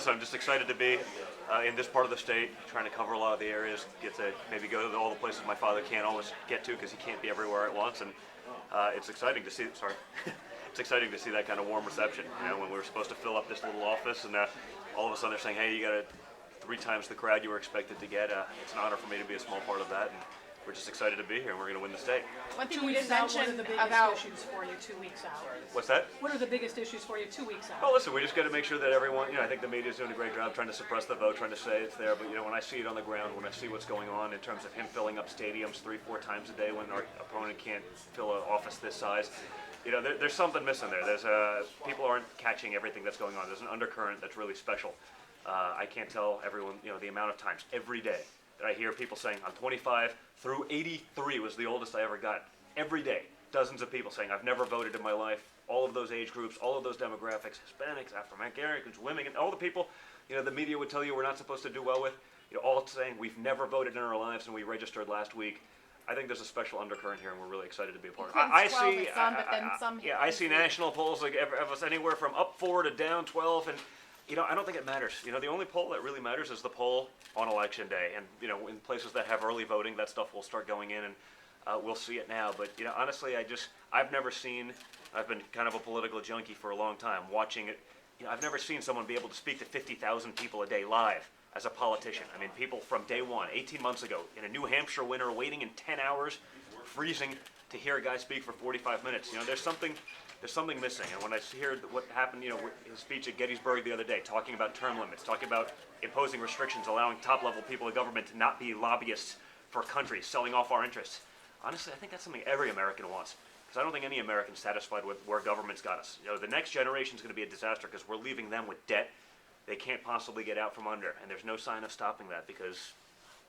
listen, I'm just excited to be in this part of the state, trying to cover a lot of the areas, get to maybe go to all the places my father can't always get to because he can't be everywhere at once, and it's exciting to see. Sorry, it's exciting to see that kind of warm reception. You know, when we were supposed to fill up this little office, and all of a sudden they're saying, "Hey, you got 3 times the crowd you were expected to get." It's an honor for me to be a small part of that, and we're just excited to be here, and we're going to win the state. One thing 2 you weeks didn't out, what are mention the biggest about issues for you 2 weeks out? What's that? What are the biggest issues for you 2 weeks out? Well, listen, we just got to make sure that everyone, I think the media is doing a great job trying to suppress the vote, trying to say it's there. But, when I see it on the ground, when I see what's going on in terms of him filling up stadiums 3-4 times a day when our opponent can't fill an office this size, there's something missing there. There's people aren't catching everything that's going on. There's an undercurrent that's really special. I can't tell everyone, the amount of times every day that I hear people saying, I'm 25 through 83 was the oldest I ever got. Every day, dozens of people saying, I've never voted in my life. All of those age groups, all of those demographics, Hispanics, Afro-Americans, women, and all the people, the media would tell you we're not supposed to do well with, all saying we've never voted in our lives and we registered last week. I think there's a special undercurrent here, and we're really excited to be a part of it. I see national polls like of us anywhere from up 4 to down 12, and I don't think it matters. The only poll that really matters is the poll on election day, and in places that have early voting, that stuff will start going in, and we'll see it now. But honestly, I've never seen. I've been kind of a political junkie for a long time, watching it. I've never seen someone be able to speak to 50,000 people a day live as a politician. I mean, people from day one, 18 months ago, in a New Hampshire winter, waiting in 10 hours, freezing to hear a guy speak for 45 minutes. There's something missing. And when I hear what happened, his speech at Gettysburg the other day, talking about term limits, talking about imposing restrictions, allowing top-level people in government to not be lobbyists for countries, selling off our interests. Honestly, I think that's something every American wants. Because I don't think any American's satisfied with where government's got us. The next generation's going to be a disaster because we're leaving them with debt they can't possibly get out from under. And there's no sign of stopping that because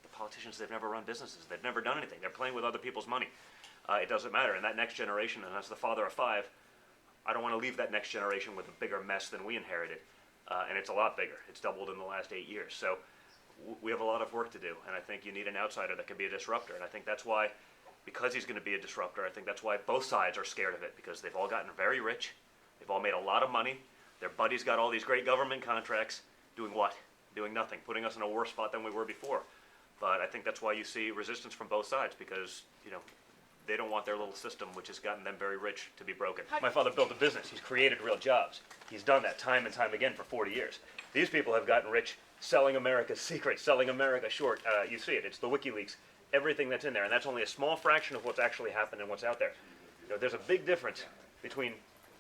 the politicians, they've never run businesses. They've never done anything. They're playing with other people's money. It doesn't matter. And that next generation, and as the father of 5, I don't want to leave that next generation with a bigger mess than we inherited. And it's a lot bigger. It's doubled in the last 8 years. So we have a lot of work to do. And I think you need an outsider that can be a disruptor. And I think that's why, because he's going to be a disruptor, I think that's why both sides are scared of it. Because they've all gotten very rich. They've all made a lot of money. Their buddies got all these great government contracts. Doing what? Doing nothing. Putting us in a worse spot than we were before. But I think that's why you see resistance from both sides. Because, they don't want their little system, which has gotten them very rich, to be broken. My father built a business. He's created real jobs. He's done that time and time again for 40 years. These people have gotten rich selling America's secrets, selling America short. You see it. It's the WikiLeaks, everything that's in there. And that's only a small fraction of what's actually happened and what's out there. There's a big difference between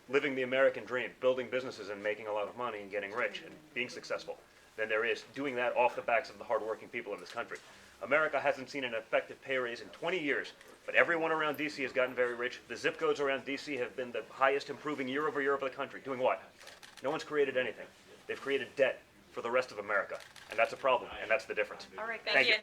living the American dream, building businesses and making a lot of money and getting rich and being successful, than there is doing that off the backs of the hardworking people in this country. America hasn't seen an effective pay raise in 20 years, but everyone around D.C. has gotten very rich. The zip codes around D.C. have been the highest improving year over year of the country. Doing what? No one's created anything. They've created debt for the rest of America, and that's a problem, and that's the difference. All right, thank you.